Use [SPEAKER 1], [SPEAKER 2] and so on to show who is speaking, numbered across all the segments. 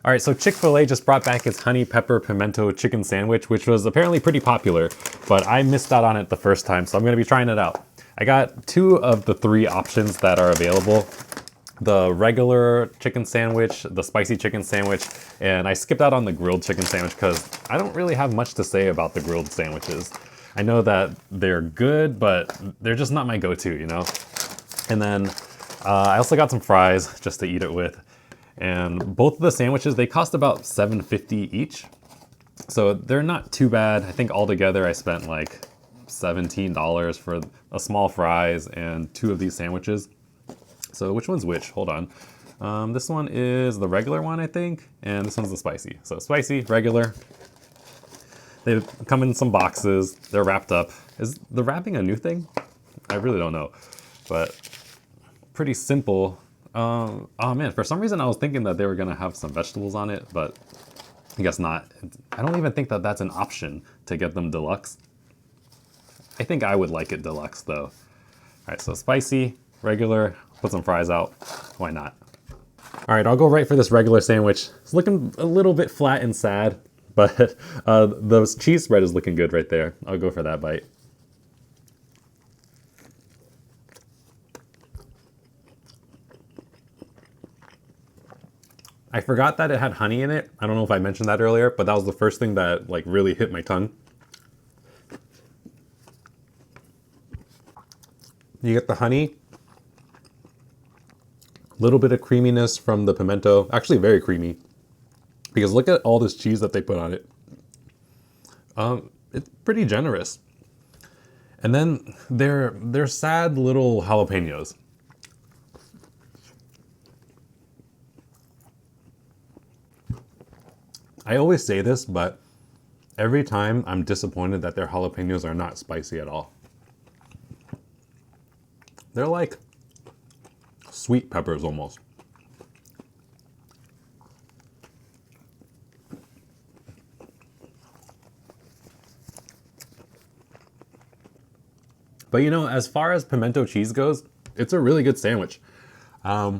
[SPEAKER 1] All right, so Chick-Fil-A just brought back its Honey Pepper Pimento Chicken Sandwich, which was apparently pretty popular, but I missed out on it the first time, so I'm gonna be trying it out. I got 2 of the 3 options that are available. The regular chicken sandwich, the spicy chicken sandwich, and I skipped out on the grilled chicken sandwich because I don't really have much to say about the grilled sandwiches. I know that they're good, but they're just not my go-to, you know? And then I also got some fries just to eat it with. And both of the sandwiches, they cost about $7.50 each. So they're not too bad. I think altogether I spent like $17 for a small fries and 2 of these sandwiches. So which one's which? Hold on. This one is the regular one, I think, and this one's the spicy. So spicy, regular. They come in some boxes. They're wrapped up. Is the wrapping a new thing? I really don't know, but pretty simple. Oh man, for some reason I was thinking that they were gonna have some vegetables on it, but I guess not. I don't even think that that's an option to get them deluxe. I think I would like it deluxe though. All right, so spicy, regular, put some fries out. Why not? All right, I'll go right for this regular sandwich. It's looking a little bit flat and sad, but the cheese spread is looking good right there. I'll go for that bite. I forgot that it had honey in it. I don't know if I mentioned that earlier, but that was the first thing that like really hit my tongue. You get the honey, a little bit of creaminess from the pimento, actually very creamy, because look at all this cheese that they put on it. It's pretty generous. And then they're sad little jalapenos. I always say this, but every time I'm disappointed that their jalapenos are not spicy at all. They're like sweet peppers almost. But you know, as far as pimento cheese goes, it's a really good sandwich. I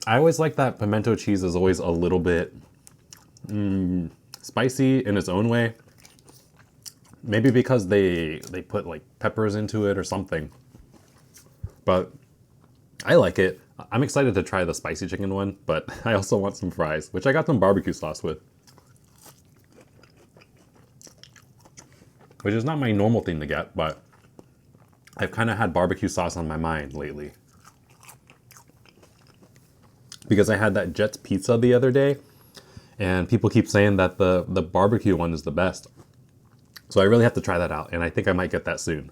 [SPEAKER 1] always like that pimento cheese is always a little bit spicy in its own way. Maybe because they put like peppers into it or something. But I like it. I'm excited to try the spicy chicken one, but I also want some fries, which I got some barbecue sauce with. Which is not my normal thing to get, but I've kind of had barbecue sauce on my mind lately. Because I had that Jets pizza the other day, and people keep saying that the barbecue one is the best. So I really have to try that out, and I think I might get that soon.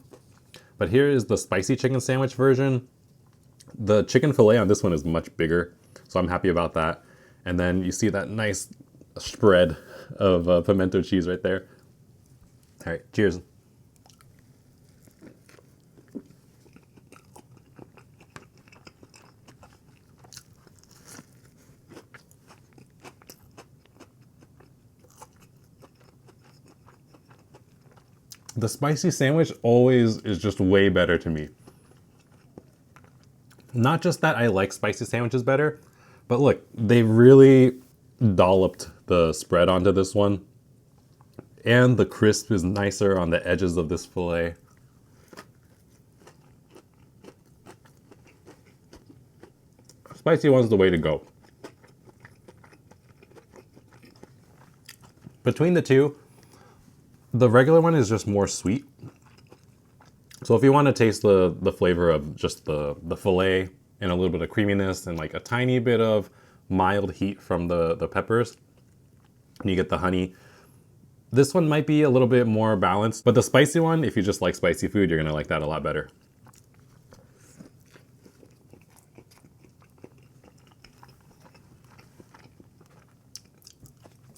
[SPEAKER 1] But here is the spicy chicken sandwich version. The chicken fillet on this one is much bigger, so I'm happy about that. And then you see that nice spread of pimento cheese right there. All right, cheers. The spicy sandwich always is just way better to me. Not just that I like spicy sandwiches better, but look, they really dolloped the spread onto this one. And the crisp is nicer on the edges of this fillet. Spicy one's the way to go. Between the two, the regular one is just more sweet. So if you want to taste the flavor of just the fillet and a little bit of creaminess and like a tiny bit of mild heat from the peppers, and you get the honey, this one might be a little bit more balanced. But the spicy one, if you just like spicy food, you're gonna like that a lot better.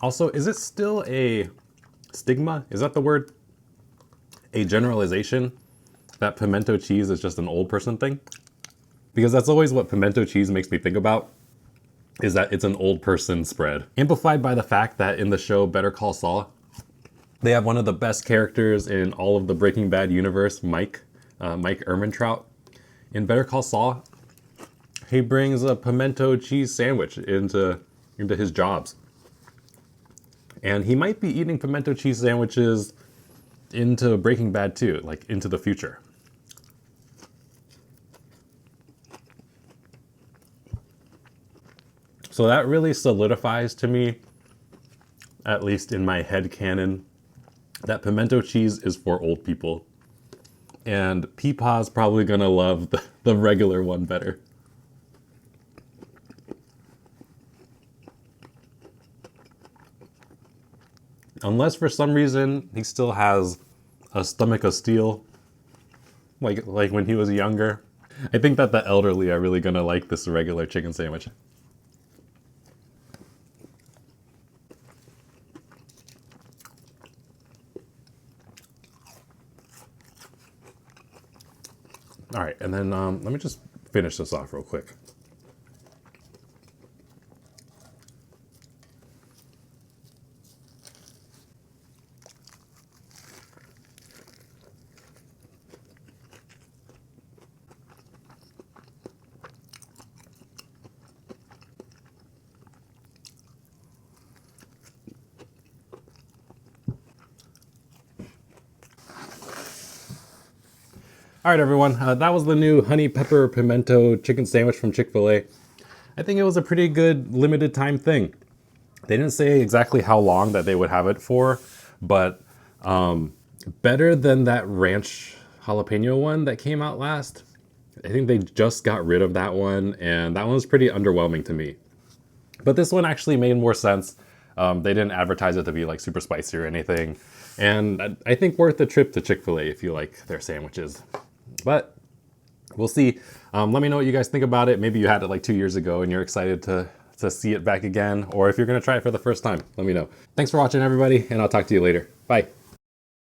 [SPEAKER 1] Also, is it still a stigma? Is that the word? A generalization that pimento cheese is just an old person thing? Because that's always what pimento cheese makes me think about, is that it's an old person spread. Amplified by the fact that in the show Better Call Saul, they have one of the best characters in all of the Breaking Bad universe, Mike Ehrmantraut. In Better Call Saul, he brings a pimento cheese sandwich into into his jobs. And he might be eating pimento cheese sandwiches into Breaking Bad too, like into the future. So that really solidifies to me, at least in my head canon, that pimento cheese is for old people. And Peepaw's probably gonna love the regular one better. Unless for some reason he still has a stomach of steel, like when he was younger. I think that the elderly are really gonna like this regular chicken sandwich. All right, and then let me just finish this off real quick. All right, everyone, that was the new Honey Pepper Pimento Chicken Sandwich from Chick-Fil-A. I think it was a pretty good limited time thing. They didn't say exactly how long that they would have it for, but better than that ranch jalapeno one that came out last. I think they just got rid of that one, and that one was pretty underwhelming to me. But this one actually made more sense. They didn't advertise it to be like super spicy or anything. And I think worth the trip to Chick-fil-A if you like their sandwiches. But we'll see. Let me know what you guys think about it. Maybe you had it like 2 years ago and you're excited to see it back again. Or if you're gonna try it for the first time, let me know. Thanks for watching, everybody, and I'll talk to you later. Bye.